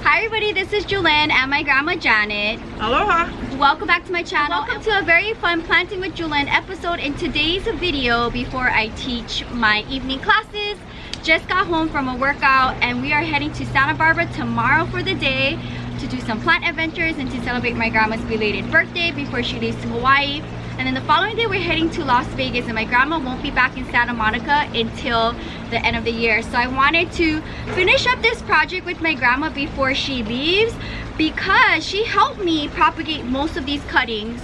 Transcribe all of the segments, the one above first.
Hi everybody, this is Jewelyn and my grandma Janet. Aloha! Welcome back to my channel. Welcome to a very fun Planting with Jewelyn episode. In today's video, before I teach my evening classes, just got home from a workout and we are heading to Santa Barbara tomorrow for the day to do some plant adventures and to celebrate my grandma's belated birthday before she leaves to Hawaii. And then the following day we're heading to Las Vegas and my grandma won't be back in Santa Monica until the end of the year. So I wanted to finish up this project with my grandma before she leaves because she helped me propagate most of these cuttings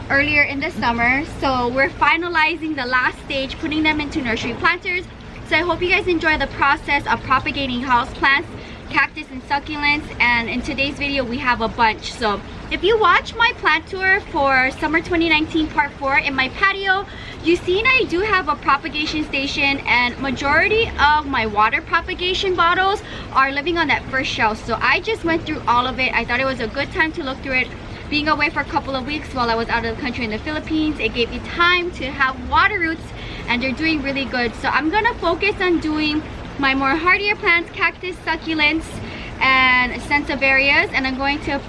earlier in the summer. So we're finalizing the last stage, putting them into nursery planters. So I hope you guys enjoy the process of propagating houseplants, cactus and succulents, and in today's video we have a bunch. So if you watch my plant tour for summer 2019 part 4 in my patio, you've seen I do have a propagation station and majority of my water propagation bottles are living on that first shelf. So I just went through all of it. I thought it was a good time to look through it. Being away for a couple of weeks while I was out of the country in the Philippines, it gave me time to have water roots and they're doing really good. So I'm gonna focus on doing my more hardier plants, cactus, succulents, and sansevieras, and I'm going to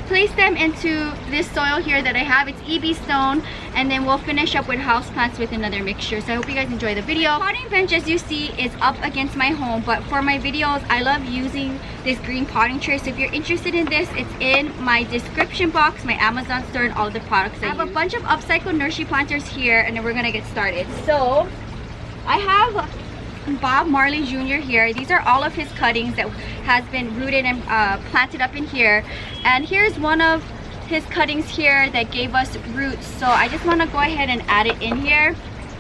place them into this soil here that I have. It's EB stone, and then we'll finish up with houseplants with another mixture. So I hope you guys enjoy the video. The potting bench, as you see, is up against my home, but for my videos I love using this green potting tray. So if you're interested in this, it's in my description box, my Amazon store, and all of the products I have. A bunch of upcycled nursery planters here, and then we're gonna get started. So I have Bob Marley Jr. here. These are all of his cuttings that has been rooted and planted up in here, and here's one of his cuttings here that gave us roots. So I just want to go ahead and add it in here.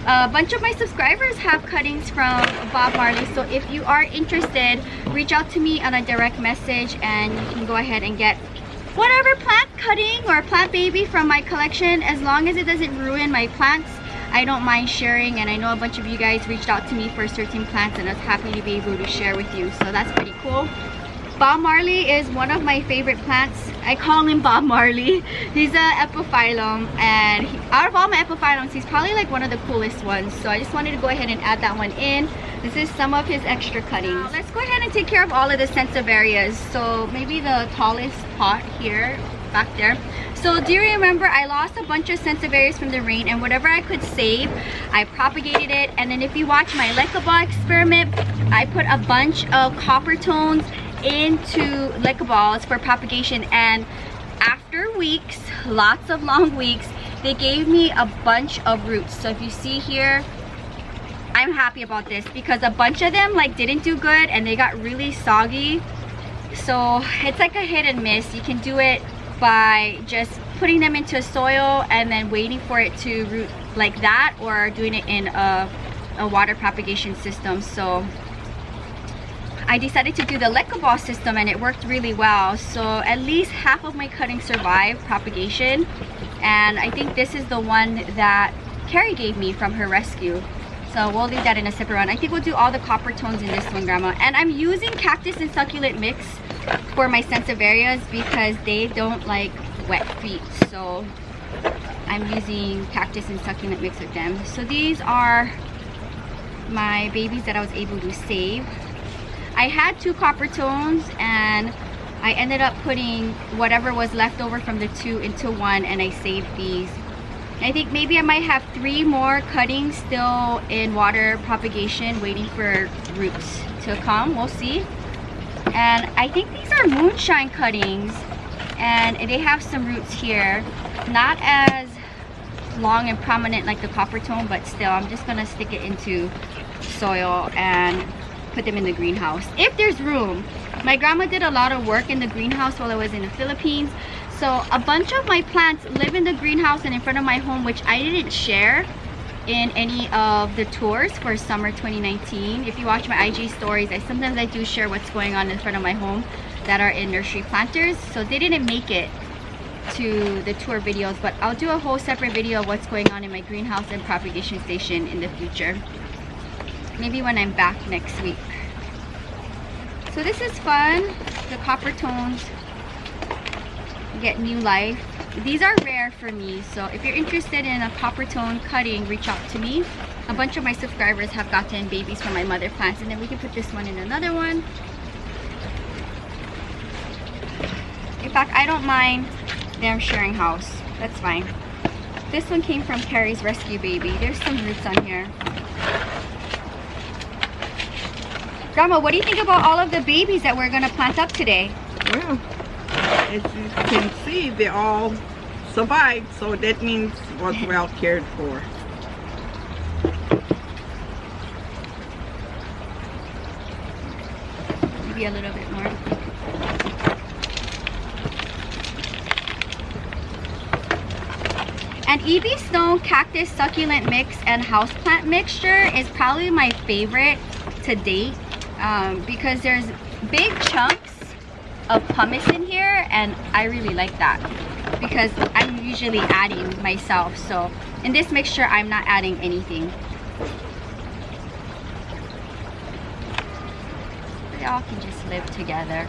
A bunch of my subscribers have cuttings from Bob Marley, so if you are interested, reach out to me on a direct message and you can go ahead and get whatever plant cutting or plant baby from my collection, as long as it doesn't ruin my plants. I don't mind sharing, and I know a bunch of you guys reached out to me for certain plants and I was happy to be able to share with you, so that's pretty cool. Bob Marley is one of my favorite plants. I call him Bob Marley. He's a epiphyllum, and out of all my epiphyllums, he's probably like one of the coolest ones. So I just wanted to go ahead and add that one in. This is some of his extra cuttings. Now, let's go ahead and take care of all of the sansevieras. So maybe the tallest pot here, back there. So do you remember I lost a bunch of sansevieras from the rain, and whatever I could save, I propagated it. And then if you watch my leca ball experiment, I put a bunch of copper tones into leca balls for propagation, and after weeks, lots of long weeks, they gave me a bunch of roots. So if you see here, I'm happy about this because a bunch of them like didn't do good and they got really soggy. So it's like a hit and miss. You can do it by just putting them into soil and then waiting for it to root like that, or doing it in a water propagation system. So I decided to do the leca ball system and it worked really well. So at least half of my cuttings survived propagation, and I think this is the one that Carrie gave me from her rescue. So we'll leave that in a separate one. I think we'll do all the copper tones in this one, Grandma. And I'm using cactus and succulent mix for my sansevieras because they don't like wet feet. So I'm using cactus and succulent mix with them. So these are my babies that I was able to save. I had 2 copper tones and I ended up putting whatever was left over from the 2 into 1, and I saved these. I think maybe I might have 3 more cuttings still in water propagation waiting for roots to come. We'll see. And I think these are moonshine cuttings, and they have some roots here, not as long and prominent like the copper tone, but still I'm just gonna stick it into soil and put them in the greenhouse if there's room. My grandma did a lot of work in the greenhouse while I was in the Philippines, so a bunch of my plants live in the greenhouse and in front of my home, which I didn't share in any of the tours for summer 2019. If you watch my IG stories, sometimes I do share what's going on in front of my home that are in nursery planters. So they didn't make it to the tour videos, but I'll do a whole separate video of what's going on in my greenhouse and propagation station in the future, maybe when I'm back next week. So this is fun. The copper tones get new life. These are rare for me, so if you're interested in a copper tone cutting, reach out to me. A bunch of my subscribers have gotten babies from my mother plants, and then we can put this one in another one. fact, I don't mind them sharing house. That's fine. This one came from Carrie's Rescue Baby. There's some roots on here. Grandma, what do you think about all of the babies that we're gonna plant up today? Well, as you can see, they all survived, so that means it was well cared for. Maybe a little bit more. And EB Stone Cactus Succulent Mix and Houseplant Mixture is probably my favorite to date, because there's big chunks of pumice in here, and I really like that because I'm usually adding myself. So in this mixture, I'm not adding anything. They all can just live together.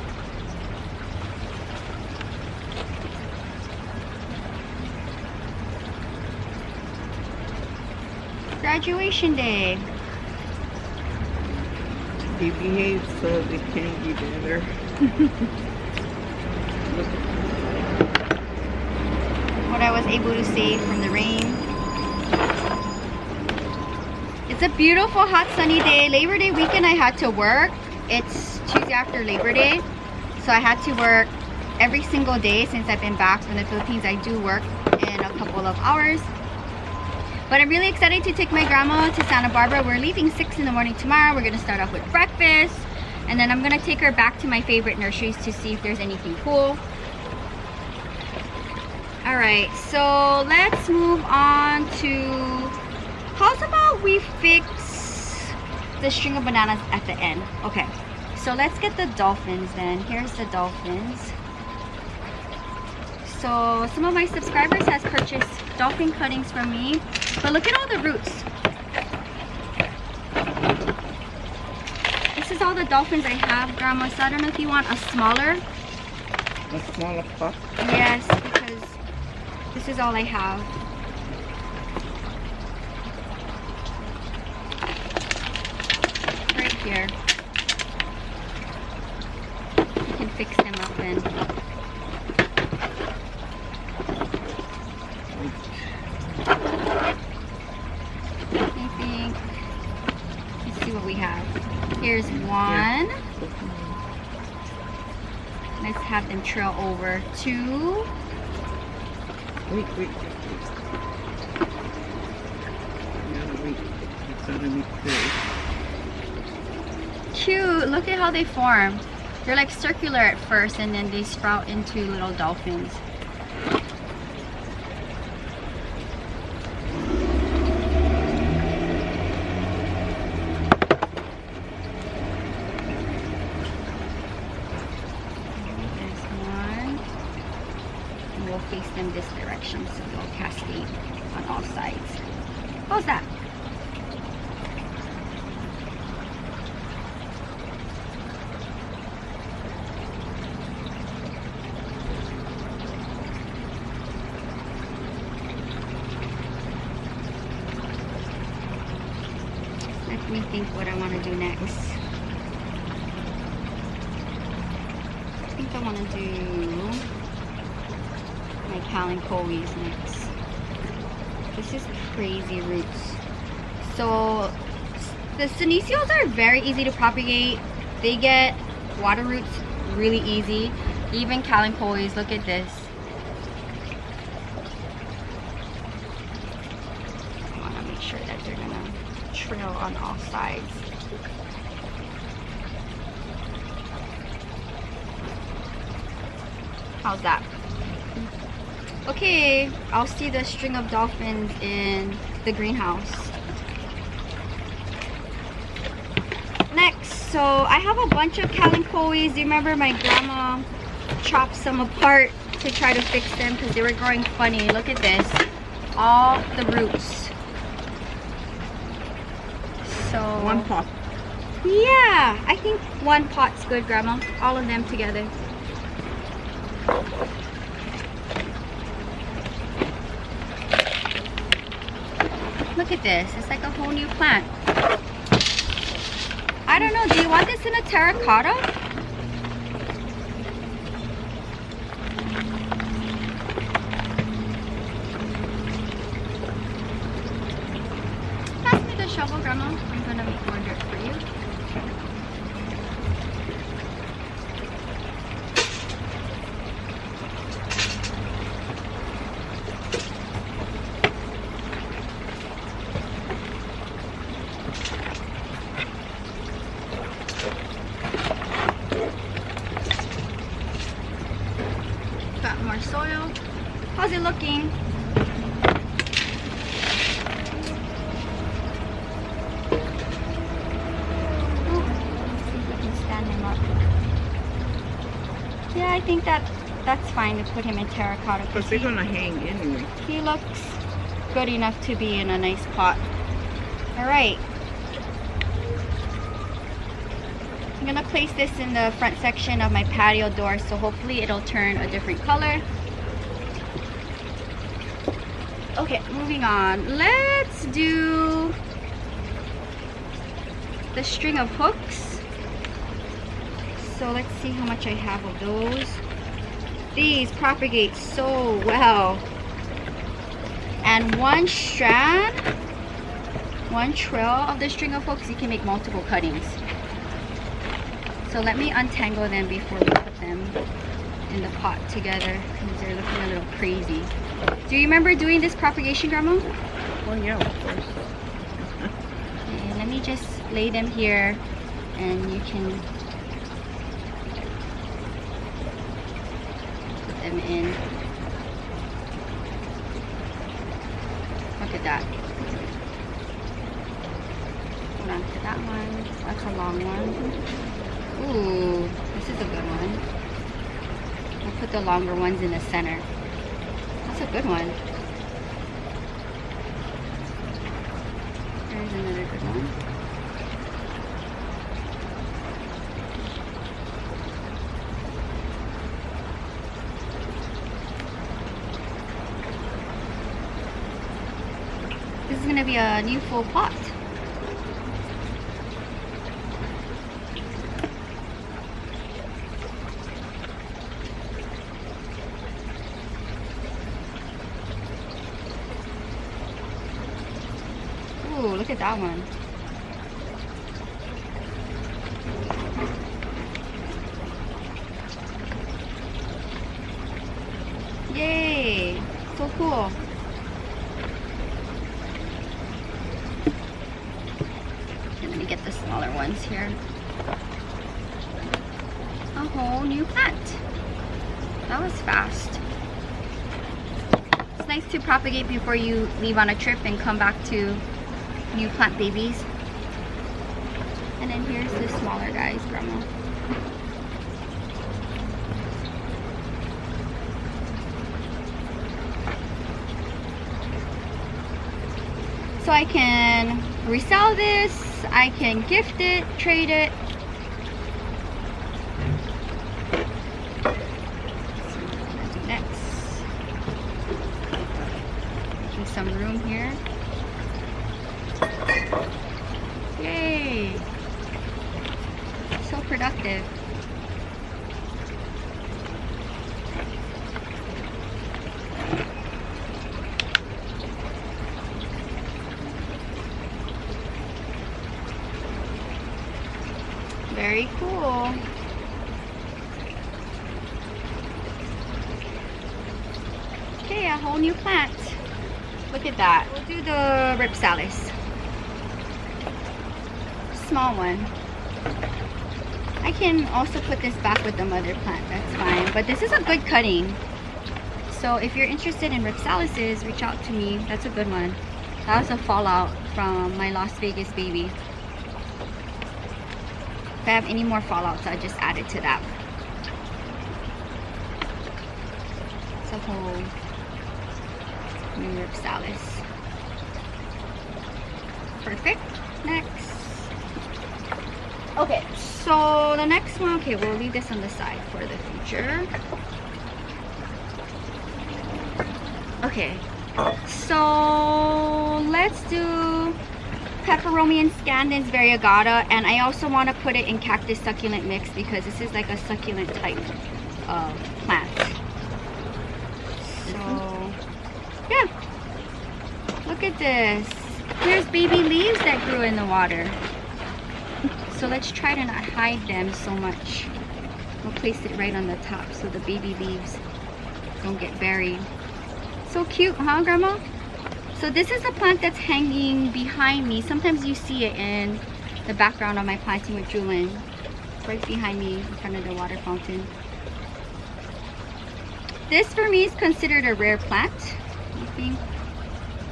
Graduation day. They behave so they can be better. What I was able to save from the rain. It's a beautiful hot sunny day. Labor Day weekend I had to work. It's Tuesday after Labor Day, so I had to work every single day since I've been back from the Philippines. I do work in a couple of hours. But I'm really excited to take my grandma to Santa Barbara. We're leaving 6 in the morning tomorrow. We're gonna start off with breakfast, and then I'm gonna take her back to my favorite nurseries to see if there's anything cool. All right, so let's move on to, how's about we fix the string of bananas at the end? Okay, so let's get the dolphins then. Here's the dolphins. So some of my subscribers has purchased dolphin cuttings from me, but look at all the roots. This is all the dolphins I have, Grandma, so I don't know if you want a smaller. A smaller pot? Yes, because this is all I have. Right here. You can fix them up then. Here's one. Let's have them trail over. 2. Wait. It's underneath there. Cute. Look at how they form. They're like circular at first, and then they sprout into little dolphins. Face them this direction so they'll cascade on all sides. How's that? Let me think what I want to do next. I think I want to do my calanchoes next. This is crazy roots. So the senecials are very easy to propagate. They get water roots really easy. Even calanchoes, look at this. I want to make sure that they're gonna trail on all sides. How's that? Okay, I'll see the string of dolphins in the greenhouse. Next, so I have a bunch of calanchoes. You remember my grandma chopped some apart to try to fix them because they were growing funny. Look at this, all the roots. So 1 pot. Yeah, I think 1 pot's good, Grandma. All of them together. Look at this. It's like a whole new plant. I don't know. Do you want this in a terracotta? shovel, Grandma? I'm gonna make more dirt for you. Got more soil. How's it looking? Yeah, I think that's fine to put him in terracotta. Because they're going to hang anyway. He looks good enough to be in a nice pot. Alright. I'm going to place this in the front section of my patio door, so hopefully it'll turn a different color. Okay, moving on. Let's do the string of hooks. So let's see how much I have of those. These propagate so well. And one strand, one trail of the string of hooks, you can make multiple cuttings. So let me untangle them before we put them in the pot together, because they're looking a little crazy. Do you remember doing this propagation, Grandma? Oh yeah, of course. Okay, let me just lay them here and you can them in. Look at that. Hold on to that one. That's a long one. Ooh, this is a good one. I'll put the longer ones in the center. That's a good one. There's another good one. This is going to be a new full pot. Ooh, look at that one. Yay! So cool. Get the smaller ones here. A whole new plant. That was fast. It's nice to propagate before you leave on a trip and come back to new plant babies. And then here's the smaller guys, Grandma. So I can resell this. I can gift it, trade it. Next, making some room here. Yay! So productive. Very cool. Okay, a whole new plant. Look at that. We'll do the rhipsalis. Small one. I can also put this back with the mother plant, that's fine. But this is a good cutting. So if you're interested in rhipsalises, reach out to me. That's a good one. That was a fallout from my Las Vegas baby. If I have any more fallouts, I'll just add it to that. It's a whole new rhipsalis. Perfect. Next. Okay, so the next one, okay, we'll leave this on the side for the future. Okay, so let's do Peperomia and Scandens variegata, and I also want to put it in cactus succulent mix because this is like a succulent type of plant. So yeah, look at this. Here's baby leaves that grew in the water. So let's try to not hide them so much. We'll place it right on the top so the baby leaves don't get buried. So cute, huh, Grandma? So this is a plant that's hanging behind me. Sometimes you see it in the background of my planting with Jewelyn. It's right behind me in front of the water fountain. This for me is considered a rare plant. I think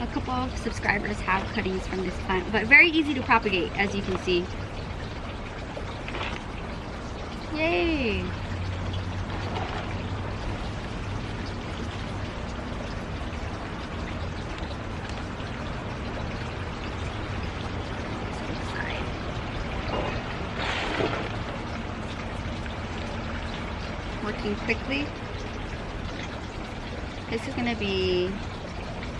a couple of subscribers have cuttings from this plant, but very easy to propagate, as you can see. Yay! Working quickly. This is gonna be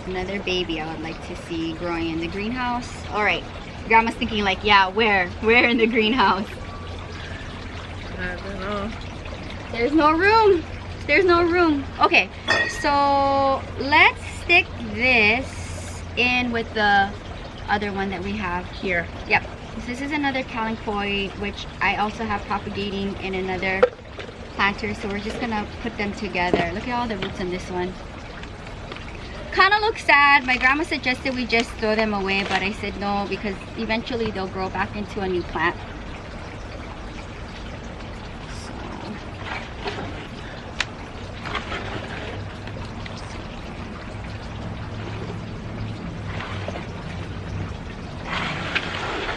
another baby I would like to see growing in the greenhouse. All right, Grandma's thinking like, yeah, where in the greenhouse? I don't know. There's no room. There's no room. Okay, so let's stick this in with the other one that we have Here. Yep. So this is another kalanchoe, which I also have propagating in another planter. So we're just gonna put them together. Look at all the roots on this one. Kind of looks sad. My grandma suggested we just throw them away, but I said no, because eventually they'll grow back into a new plant.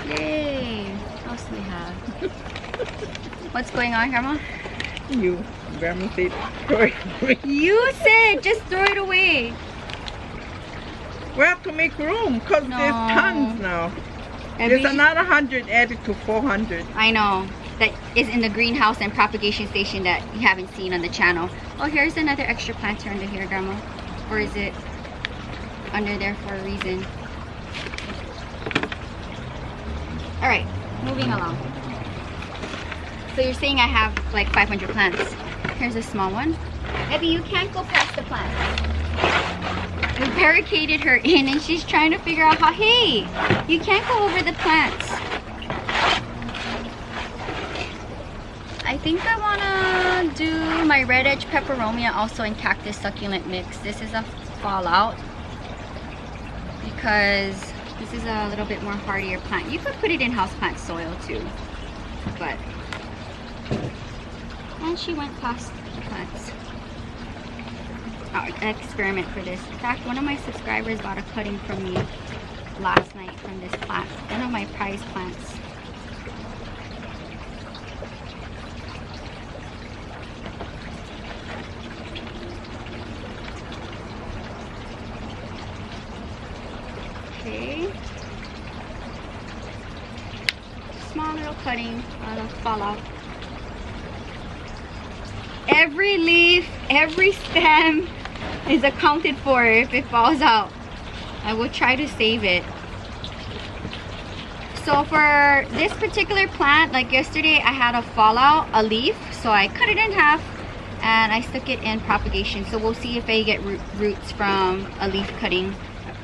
Yay! What else do we have? What's going on, Grandma? Grandma said throw it away. You said just throw it away. We have to make room because No. there's tons now. There's another 100 added to 400. I know. That is in the greenhouse and propagation station that you haven't seen on the channel. Oh, here's another extra planter under here, Grandma. Or is it under there for a reason? Alright, moving along. So you're saying I have like 500 plants. Here's a small one. Abby, you can't go past the plants. I barricaded her in and she's trying to figure out how, hey, you can't go over the plants. I think I want to do my red edge peperomia also in cactus succulent mix. This is a fallout because this is a little bit more hardier plant. You could put it in houseplant soil too, but, and she went past the plants. Oh, an experiment for this. In fact, one of my subscribers bought a cutting from me last night from this plant, one of my prize plants. Okay. Small little cutting, that'll fall out. Every leaf, every stem is accounted for if it falls out. I will try to save it. So for this particular plant, like yesterday, I had a fallout, a leaf, so I cut it in half and I stuck it in propagation. So we'll see if I get roots from a leaf cutting.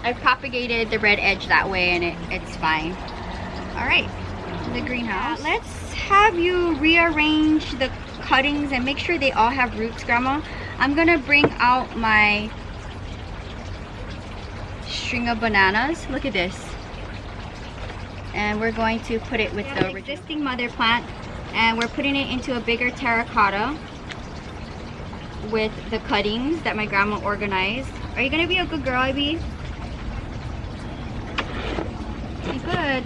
I propagated the red edge that way and it's fine. All right, to the greenhouse. Let's have you rearrange the cuttings and make sure they all have roots, Grandma. I'm gonna bring out my string of bananas. Look at this. And we're going to put it with the existing mother plant and we're putting it into a bigger terracotta with the cuttings that my grandma organized. Are you gonna be a good girl, Ivy? Be good.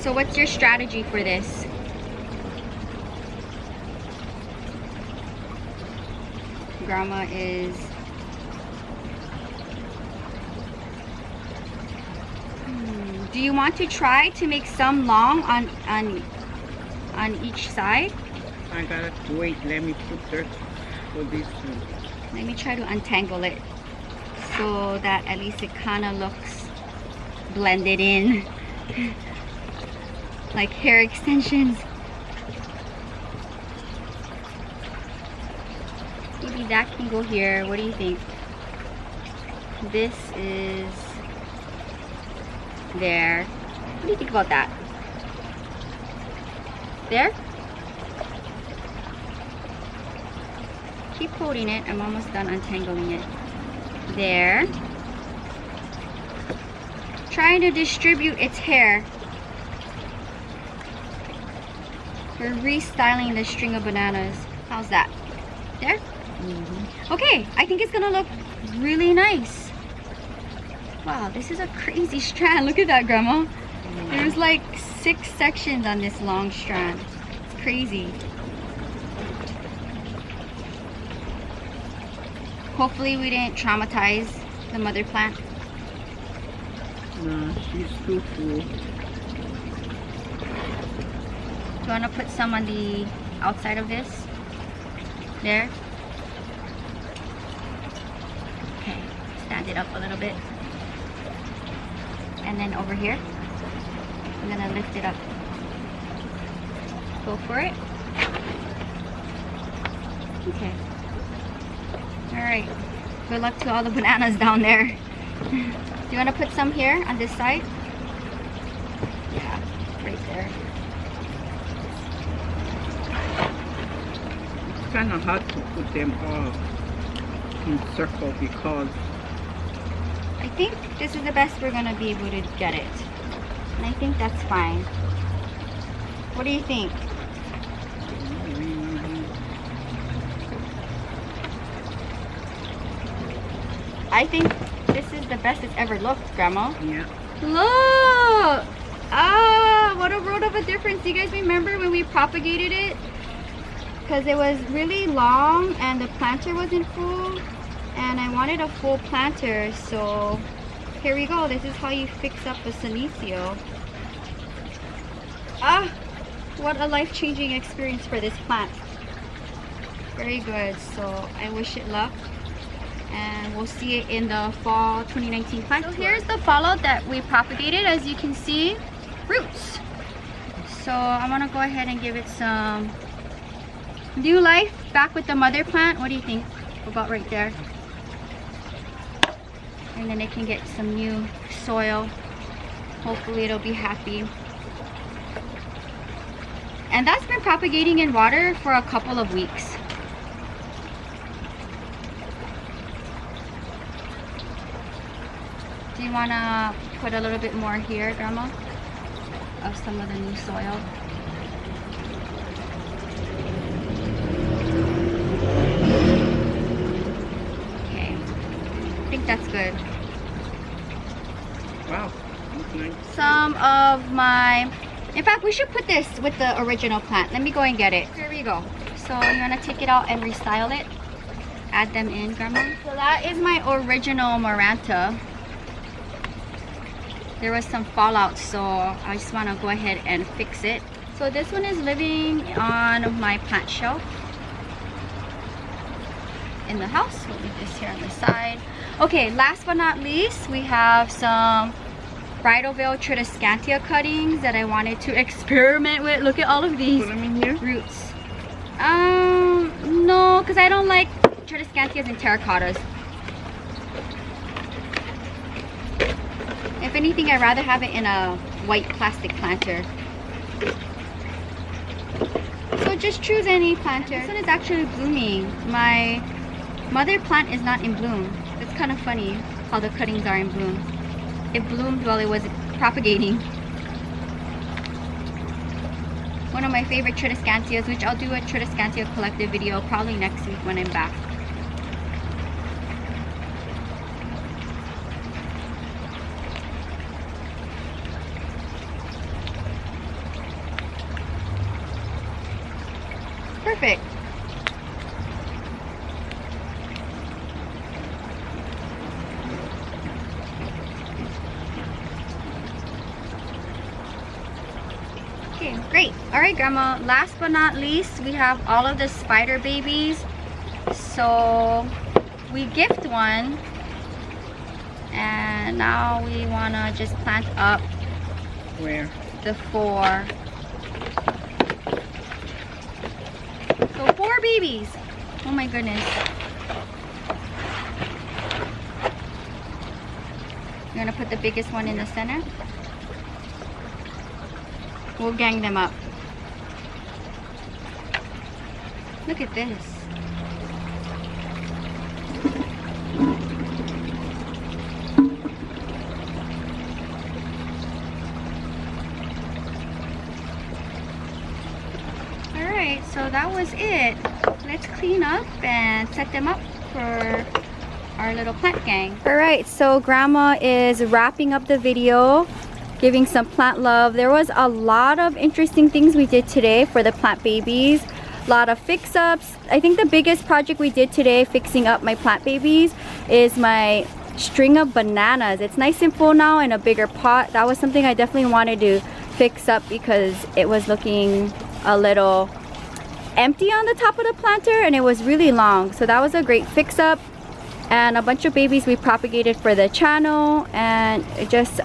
So what's your strategy for this? Grandma is do you want to try to make some long on each side? I gotta wait. Let me put this for this one. Let me try to untangle it so that at least it kind of looks blended in. Like hair extensions. maybe that can go here. What do you think? This is there. What do you think about that? There? Keep holding it. I'm almost done untangling it. There. Trying to distribute its hair. We're restyling the string of bananas. How's that? There? Okay, I think it's gonna look really nice. Wow, this is a crazy strand. Look at that, Grandma. There's like 6 sections on this long strand. It's crazy. Hopefully we didn't traumatize the mother plant. No, she's too full. Do you want to put some on the outside of this? There. Okay, stand it up a little bit. And then over here, I'm gonna lift it up. Go for it. Okay. Alright. Good luck to all the bananas down there. Do you want to put some here on this side? Yeah, right there. It's kind of hard to put them all in circle because I think this is the best we're gonna be able to get it. And I think that's fine. What do you think? I think this is the best it's ever looked, Grandma. yeah. Look! Ah, what a world of a difference. Do you guys remember when we propagated it? Because it was really long and the planter wasn't full. And I wanted a full planter, so here we go. This is how you fix up a senecio. Ah, what a life-changing experience for this plant. Very good. So I wish it luck. And we'll see it in the fall 2019 plant. So here's the fallout that we propagated. As you can see, roots. So I'm gonna go ahead and give it some new life back with the mother plant. What do you think? About right there. And then it can get some new soil. Hopefully it'll be happy. And that's been propagating in water for a couple of weeks. Do you want to put a little bit more here, Grandma? Of some of the new soil? Okay. I think that's good. Wow. Okay. Some of my... In fact, we should put this with the original plant. Let me go and get it. Here we go. So you want to take it out and restyle it? Add them in, Grandma? So that is my original Maranta. There was some fallout, so I just want to go ahead and fix it. So this one is living on my plant shelf in the house. We'll leave this here on the side. Okay, last but not least, we have some Bridalveil Tradescantia cuttings that I wanted to experiment with. Look at all of these Put them in here? roots. No, because I don't like Tradescantias and terracottas. If anything, I'd rather have it in a white plastic planter. So just choose any planter. This one is actually blooming. My mother plant is not in bloom. It's kind of funny how the cuttings are in bloom. It bloomed while it was propagating. One of my favorite Tradescantias, which I'll do a Tradescantia collective video probably next week when I'm back. Perfect. Okay, great. All right, Grandma. Last but not least, we have all of the spider babies. So we gift one, and now we wanna just plant up Where? the 4. So 4 babies. Oh my goodness. You're gonna put the biggest one in the center. We'll gang them up. Look at this. Alright, so that was it. Let's clean up and set them up for our little plant gang. Alright, so Grandma is wrapping up the video, giving some plant love. There was a lot of interesting things we did today for the plant babies. A lot of fix-ups. I think the biggest project we did today fixing up my plant babies is my string of bananas. It's nice and full now in a bigger pot. That was something I definitely wanted to fix up because it was looking a little empty on the top of the planter and it was really long. So that was a great fix-up. And a bunch of babies we propagated for the channel, and just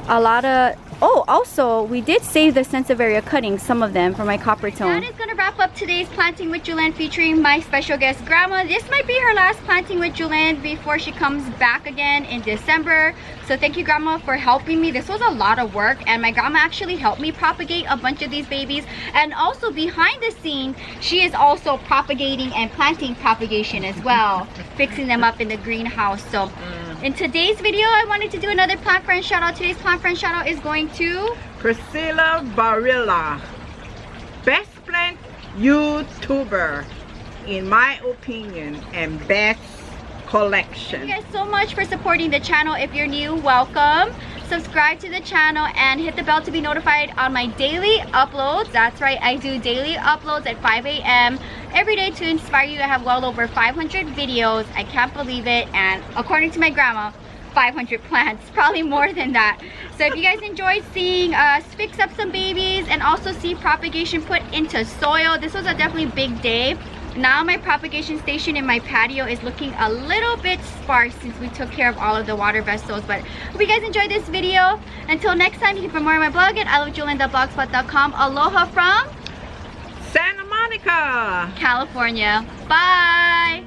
a lot of... Oh, also, we did save the Sansevieria cuttings, some of them, for my copper tone. That is going to wrap up today's Planting with Jewelyn featuring my special guest, Grandma. This might be her last Planting with Jewelyn before she comes back again in December. So thank you, Grandma, for helping me. This was a lot of work, and my grandma actually helped me propagate a bunch of these babies. And also, behind the scene, she is also propagating and planting propagation as well, fixing them up in the greenhouse. So in today's video, I wanted to do another plant friend shout out. Today's plant friend shout out is going to Priscilla Barilla, best plant YouTuber in my opinion, and best collection. Thank you guys so much for supporting the channel. If you're new, welcome. Subscribe to the channel and hit the bell to be notified on my daily uploads. That's right, I do daily uploads at 5 a.m. every day to inspire you. I have well over 500 videos. I can't believe it. And according to my grandma, 500 plants, probably more than that. So if you guys enjoyed seeing us fix up some babies and also see propagation put into soil, this was a definitely big day. Now my propagation station in my patio is looking a little bit sparse since we took care of all of the water vessels. But hope you guys enjoyed this video. Until next time, you can find more on my blog at ILOVEJEWELYN.blogspot.com. Aloha from Santa Monica, California. Bye!